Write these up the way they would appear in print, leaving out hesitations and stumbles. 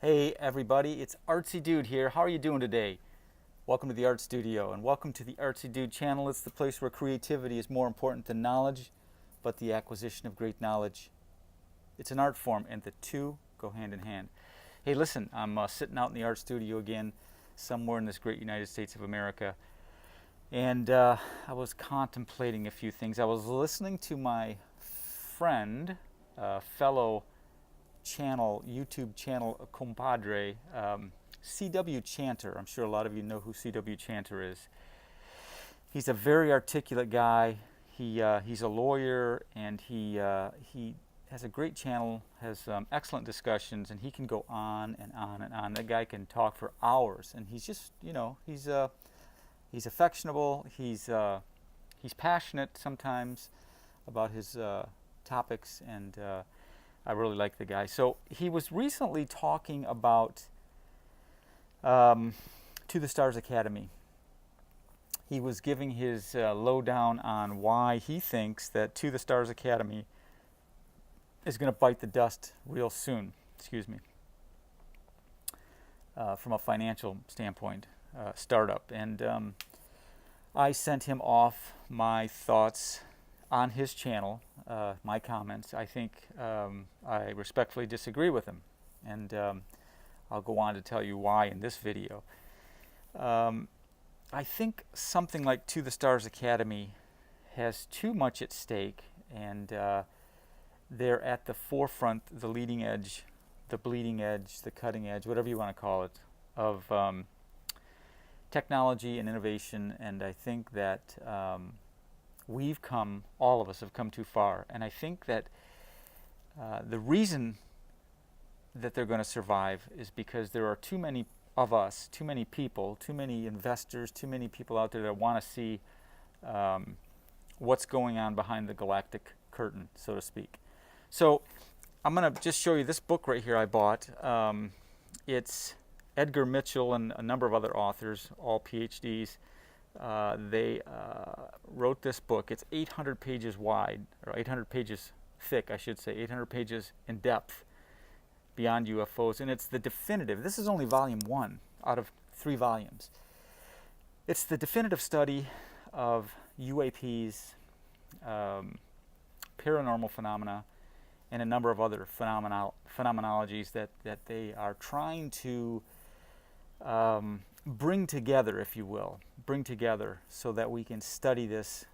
Hey everybody, it's Artsy Dude here. How are you doing today? Welcome to the Art Studio and welcome to the Artsy Dude channel. It's the place where creativity is more important than knowledge, but the acquisition of great knowledge. It's an art form and the two go hand in hand. Hey listen, I'm sitting out in the Art Studio again, somewhere in this great United States of America. And I was contemplating a few things. I was listening to my friend, fellow YouTube channel compadre, C.W. Chanter. I'm sure a lot of you know who C.W. Chanter is. He's a very articulate guy. He's a lawyer, and he has a great channel, has excellent discussions, and he can go on and on and on. That guy can talk for hours, and he's just, he's affectionable. He's passionate sometimes about his topics, and I really like the guy. So he was recently talking about To the Stars Academy. He was giving his lowdown on why he thinks that To the Stars Academy is going to bite the dust real soon. Excuse me. From a financial standpoint, startup. And I sent him off my thoughts on his channel, my comments. I think I respectfully disagree with him, and I'll go on to tell you why in this video. I think something like To the Stars Academy has too much at stake, and they're at the forefront, the leading edge, the bleeding edge, the cutting edge, whatever you want to call it, of technology and innovation. And I think that all of us have come too far. And I think that the reason that they're going to survive is because there are too many of us, too many people, too many investors, too many people out there that want to see what's going on behind the galactic curtain, so to speak. So I'm going to just show you this book right here I bought. It's Edgar Mitchell and a number of other authors, all PhDs. They wrote this book. It's 800 pages wide, or 800 pages thick, I should say, 800 pages in depth, Beyond UFOs, and it's the definitive. This is only volume 1 out of 3 volumes. It's the definitive study of UAPs, paranormal phenomena, and a number of other phenomenologies that they are trying to bring together, if you will, so that we can study this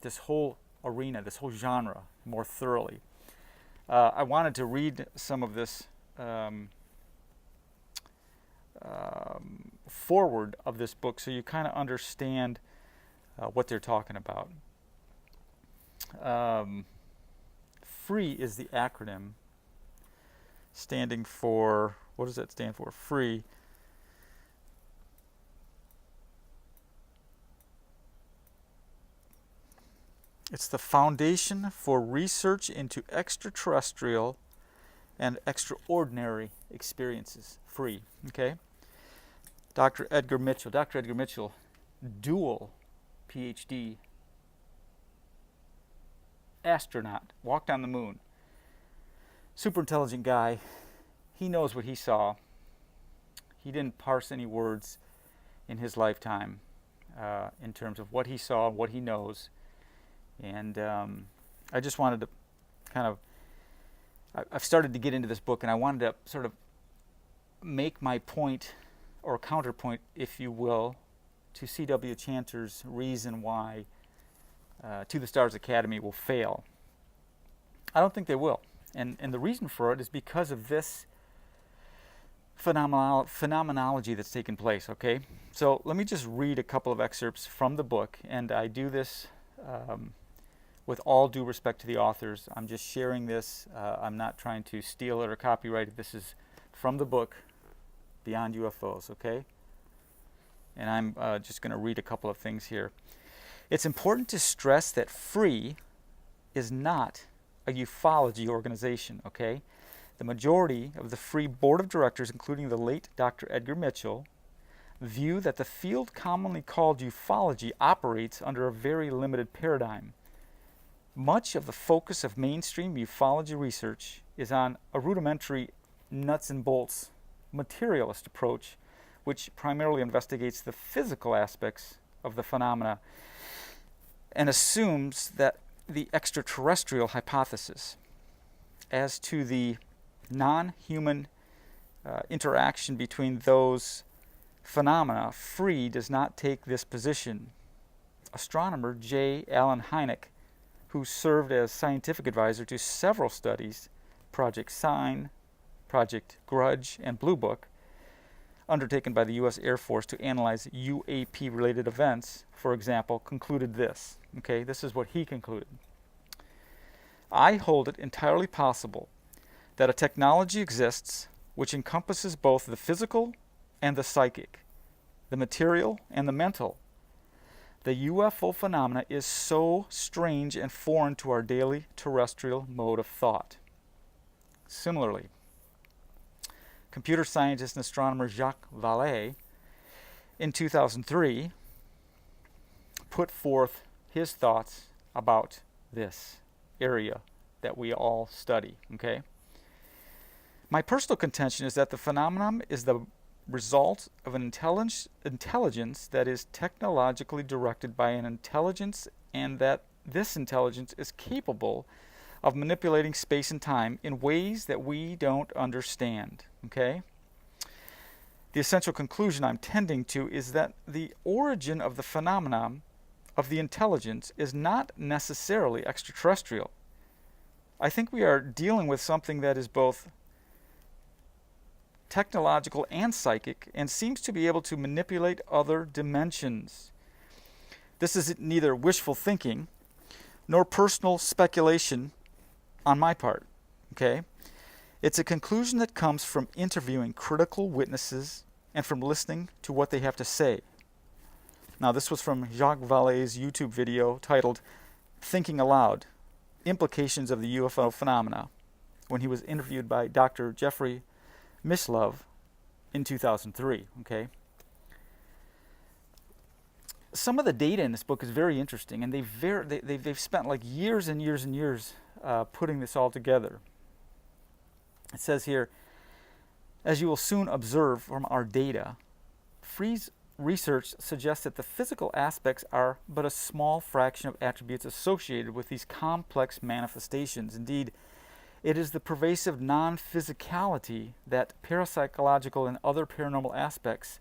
this whole arena, this whole genre more thoroughly. I wanted to read some of this forward of this book so you kind of understand what they're talking about. FREE is the acronym standing for, what does that stand for? FREE. It's the Foundation for Research into Extraterrestrial and Extraordinary Experiences. FREE. Okay? Dr. Edgar Mitchell, dual PhD, astronaut, walked on the moon. Super intelligent guy. He knows what he saw. He didn't parse any words in his lifetime in terms of what he saw, what he knows. And I just wanted to kind of, I've started to get into this book, and I wanted to sort of make my point, or counterpoint, if you will, to C.W. Chanter's reason why To the Stars Academy will fail. I don't think they will. And the reason for it is because of this phenomenology that's taken place, okay? So let me just read a couple of excerpts from the book, and I do this with all due respect to the authors. I'm just sharing this. I'm not trying to steal it or copyright it. This is from the book, Beyond UFOs, okay? And I'm just going to read a couple of things here. It's important to stress that FREE is not a ufology organization, okay? The majority of the FREE board of directors, including the late Dr. Edgar Mitchell, view that the field commonly called ufology operates under a very limited paradigm. Much of the focus of mainstream ufology research is on a rudimentary nuts and bolts materialist approach, which primarily investigates the physical aspects of the phenomena and assumes that the extraterrestrial hypothesis as to the non-human interaction between those phenomena, Free does not take this position. Astronomer J. Allen Hynek, who served as scientific advisor to several studies, Project Sign, Project Grudge, and Blue Book, undertaken by the U.S. Air Force to analyze UAP-related events, for example, concluded this. Okay, this is what he concluded. I hold it entirely possible that a technology exists which encompasses both the physical and the psychic, the material and the mental. The UFO phenomena is so strange and foreign to our daily terrestrial mode of thought. Similarly, computer scientist and astronomer Jacques Vallée, in 2003, put forth his thoughts about this area that we all study. Okay? My personal contention is that the phenomenon is the result of an intelligence that is technologically directed by an intelligence, and that this intelligence is capable of manipulating space and time in ways that we don't understand. Okay? The essential conclusion I'm tending to is that the origin of the phenomenon of the intelligence is not necessarily extraterrestrial. I think we are dealing with something that is both technological and psychic, and seems to be able to manipulate other dimensions. This is neither wishful thinking nor personal speculation on my part. Okay? It's a conclusion that comes from interviewing critical witnesses and from listening to what they have to say. Now, this was from Jacques Vallée's YouTube video titled Thinking Aloud, Implications of the UFO Phenomena, when he was interviewed by Dr. Jeffrey Mishlove in 2003. Okay? Some of the data in this book is very interesting, and they've spent like years and years and years putting this all together. It says here, as you will soon observe from our data, Free's research suggests that the physical aspects are but a small fraction of attributes associated with these complex manifestations. Indeed, it is the pervasive non-physicality, that parapsychological and other paranormal aspects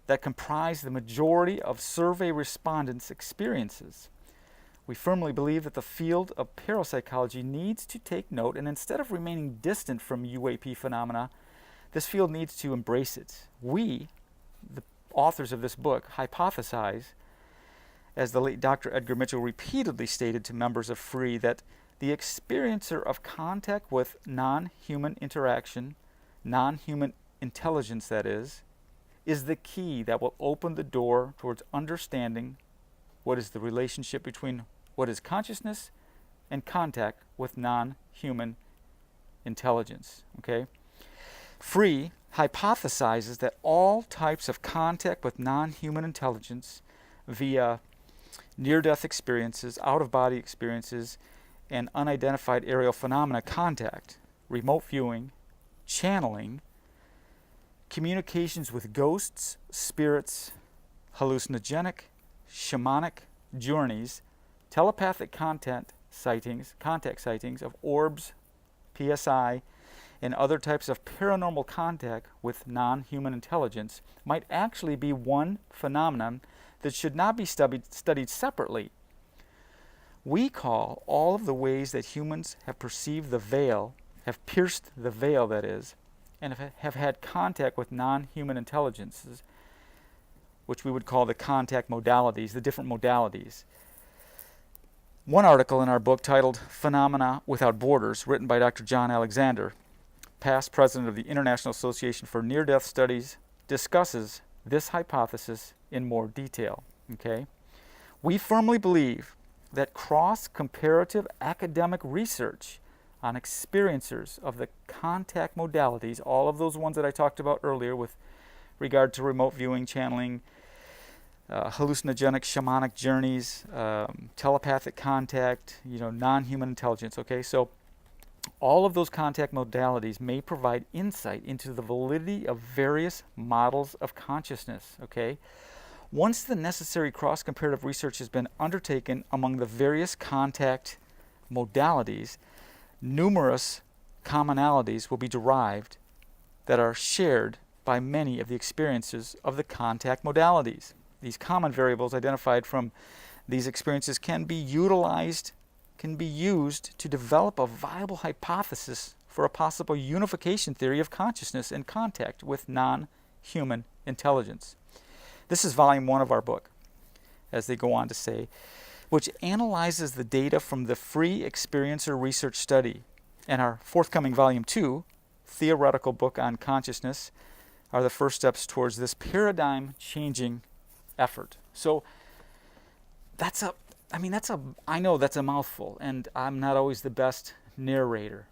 that comprise the majority of survey respondents' experiences. We firmly believe that the field of parapsychology needs to take note, and instead of remaining distant from UAP phenomena, this field needs to embrace it. We, the authors of this book, hypothesize, as the late Dr. Edgar Mitchell repeatedly stated to members of Free, that the experiencer of contact with non-human interaction, non-human intelligence that is the key that will open the door towards understanding what is the relationship between what is consciousness and contact with non-human intelligence. Okay? Free hypothesizes that all types of contact with non-human intelligence via near-death experiences, out-of-body experiences, and unidentified aerial phenomena contact, remote viewing, channeling, communications with ghosts, spirits, hallucinogenic, shamanic journeys, telepathic contact sightings of orbs, PSI, and other types of paranormal contact with non-human intelligence might actually be one phenomenon that should not be studied separately. We call all of the ways that humans have perceived the veil, have pierced the veil that is, and have had contact with non-human intelligences, which we would call the contact modalities, the different modalities. One article in our book titled Phenomena Without Borders, written by Dr. John Alexander, past president of the International Association for Near-Death Studies, discusses this hypothesis in more detail. Okay? We firmly believe that cross-comparative academic research on experiencers of the contact modalities, all of those ones that I talked about earlier with regard to remote viewing, channeling, hallucinogenic shamanic journeys, telepathic contact, non-human intelligence. Okay, so All of those contact modalities may provide insight into the validity of various models of consciousness, okay? Once the necessary cross-comparative research has been undertaken among the various contact modalities, numerous commonalities will be derived that are shared by many of the experiences of the contact modalities. These common variables identified from these experiences can be used to develop a viable hypothesis for a possible unification theory of consciousness in contact with non-human intelligence. This is volume 1 of our book, as they go on to say, which analyzes the data from the free experiencer research study. And our forthcoming volume 2, theoretical book on consciousness, are the first steps towards this paradigm-changing effort. So I know that's a mouthful, and I'm not always the best narrator.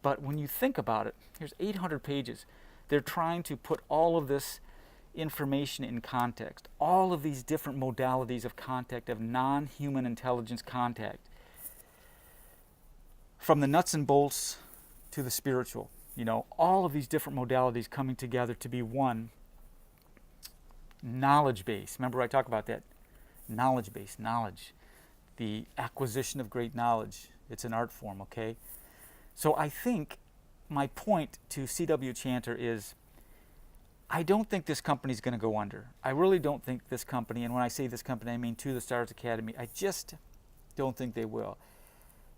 But when you think about it, here's 800 pages. They're trying to put all of this information in context, all of these different modalities of contact, of non-human intelligence contact, from the nuts and bolts to the spiritual, all of these different modalities coming together to be one knowledge base. Remember I talk about that knowledge base, knowledge, the acquisition of great knowledge. It's an art form, okay? So I think my point to C.W. Chanter is, I don't think this company is going to go under. I really don't think this company, and when I say this company, I mean To the Stars Academy, I just don't think they will.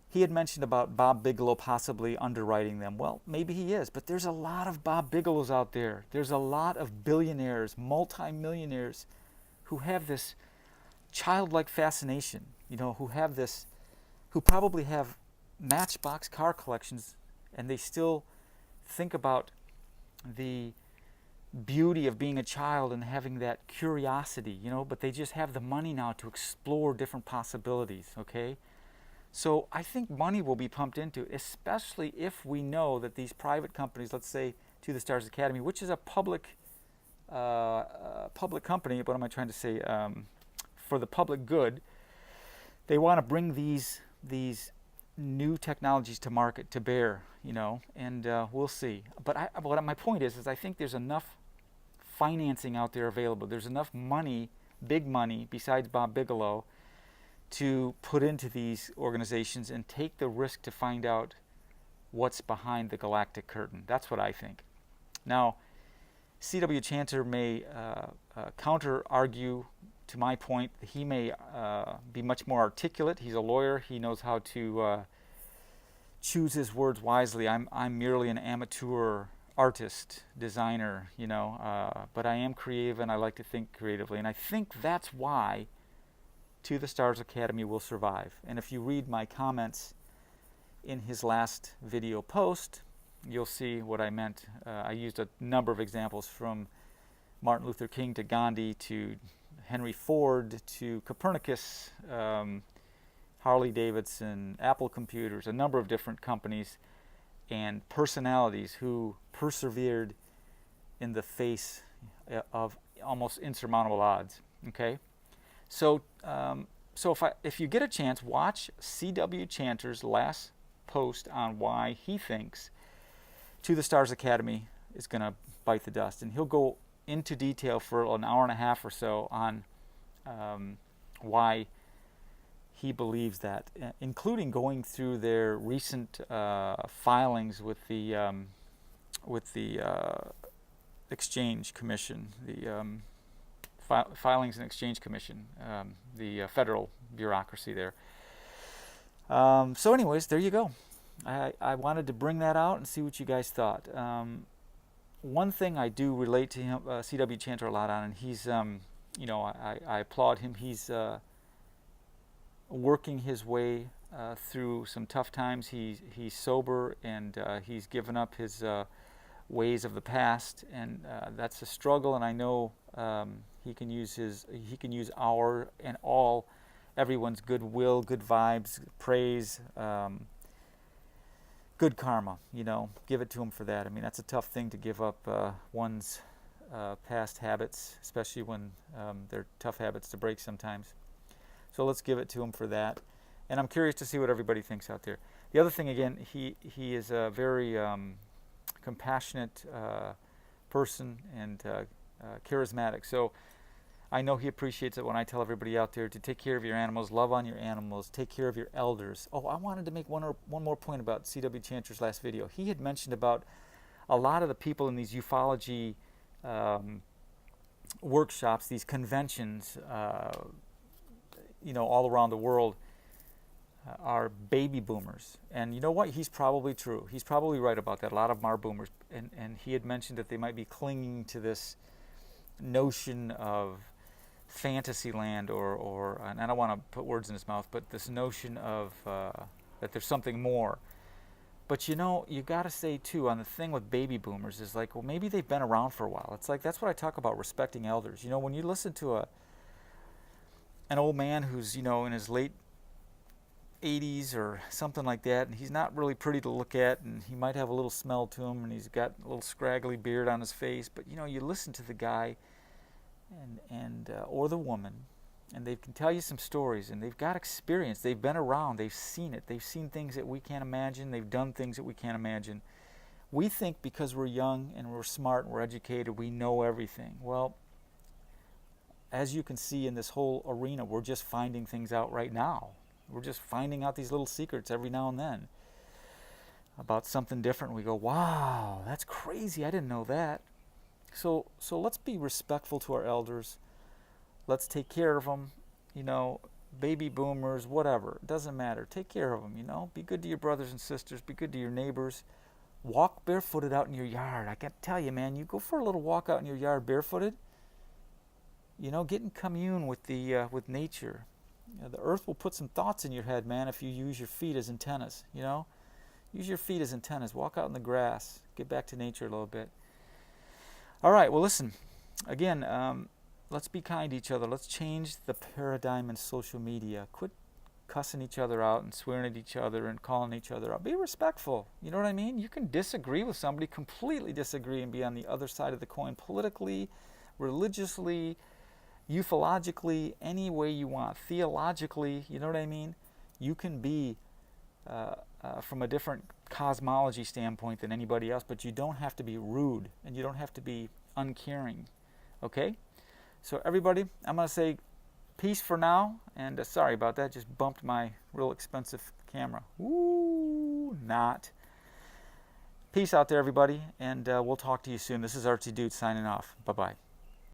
He had mentioned about Bob Bigelow possibly underwriting them. Well, maybe he is, but there's a lot of Bob Bigelows out there. There's a lot of billionaires, multi-millionaires who have this childlike fascination, who probably have Matchbox car collections, and they still think about the beauty of being a child and having that curiosity, but they just have the money now to explore different possibilities, okay? So I think money will be pumped into it, especially if we know that these private companies, let's say To the Stars Academy, which is a public company, what am I trying to say, for the public good, they want to bring these new technologies to market, to bear, and we'll see. But what my point is I think there's enough financing out there available. There's enough money, big money, besides Bob Bigelow, to put into these organizations and take the risk to find out what's behind the galactic curtain. That's what I think. Now, C.W. Chanter may counter-argue to my point. He may be much more articulate. He's a lawyer. He knows how to choose his words wisely. I'm merely an amateur artist, designer, but I am creative and I like to think creatively. And I think that's why To the Stars Academy will survive. And if you read my comments in his last video post, you'll see what I meant. I used a number of examples from Martin Luther King to Gandhi to Henry Ford to Copernicus, Harley Davidson, Apple Computers, a number of different companies and personalities who persevered in the face of almost insurmountable odds. Okay, so if you get a chance, watch C.W. Chanter's last post on why he thinks To the Stars Academy is going to bite the dust, and he'll go into detail for an hour and a half or so on why he believes that, including going through their recent filings with the Exchange Commission, the Filings and Exchange Commission, the federal bureaucracy there. So anyways, there you go. I wanted to bring that out and see what you guys thought. One thing I do relate to him, C.W. Chanter, a lot on, and he's, I applaud him. He's working his way through some tough times. He's sober, and he's given up his ways of the past, and that's a struggle. And I know he can use our and everyone's goodwill, good vibes, praise, good karma. Give it to him for that. I mean, that's a tough thing to give up one's past habits, especially when they're tough habits to break sometimes. So let's give it to him for that. And I'm curious to see what everybody thinks out there. The other thing, again, he is a very compassionate person and charismatic. So I know he appreciates it when I tell everybody out there to take care of your animals, love on your animals, take care of your elders. Oh, I wanted to make one more point about C.W. Chanter's last video. He had mentioned about a lot of the people in these ufology workshops, these conventions, all around the world, are baby boomers. And you know what? He's probably true. He's probably right about that. A lot of them are boomers. And he had mentioned that they might be clinging to this notion of fantasy land, or and I don't want to put words in his mouth, but this notion of that there's something more. But you got to say too, on the thing with baby boomers is like, well, maybe they've been around for a while. It's like, that's what I talk about, respecting elders. When you listen to an old man who's in his late 80s or something like that, and he's not really pretty to look at, and he might have a little smell to him, and he's got a little scraggly beard on his face, but you listen to the guy and or the woman, and they can tell you some stories, and they've got experience, they've been around, they've seen it, they've seen things that we can't imagine, they've done things that we can't imagine. We think because we're young and we're smart and we're educated, we know everything. Well, as you can see in this whole arena, we're just finding things out right now. We're just finding out these little secrets every now and then about something different. We go, wow, that's crazy, I didn't know that. So let's be respectful to our elders. Let's take care of them. Baby boomers, whatever, it doesn't matter. Take care of them. Be good to your brothers and sisters. Be good to your neighbors. Walk barefooted out in your yard. I can tell you, man, you go for a little walk out in your yard barefooted. Get in commune with with nature. The earth will put some thoughts in your head, man, if you use your feet as antennas. Use your feet as antennas. Walk out in the grass. Get back to nature a little bit. All right, well, listen, again, let's be kind to each other. Let's change the paradigm in social media. Quit cussing each other out and swearing at each other and calling each other out. Be respectful. You know what I mean? You can disagree with somebody, completely disagree, and be on the other side of the coin politically, religiously, ufologically, any way you want, theologically, you know what I mean? You can be from a different cosmology standpoint than anybody else, but you don't have to be rude and you don't have to be uncaring, okay? So everybody, I'm going to say peace for now, and sorry about that, just bumped my real expensive camera. Ooh, not. Peace out there, everybody, and we'll talk to you soon. This is Artsy Dude signing off. Bye-bye.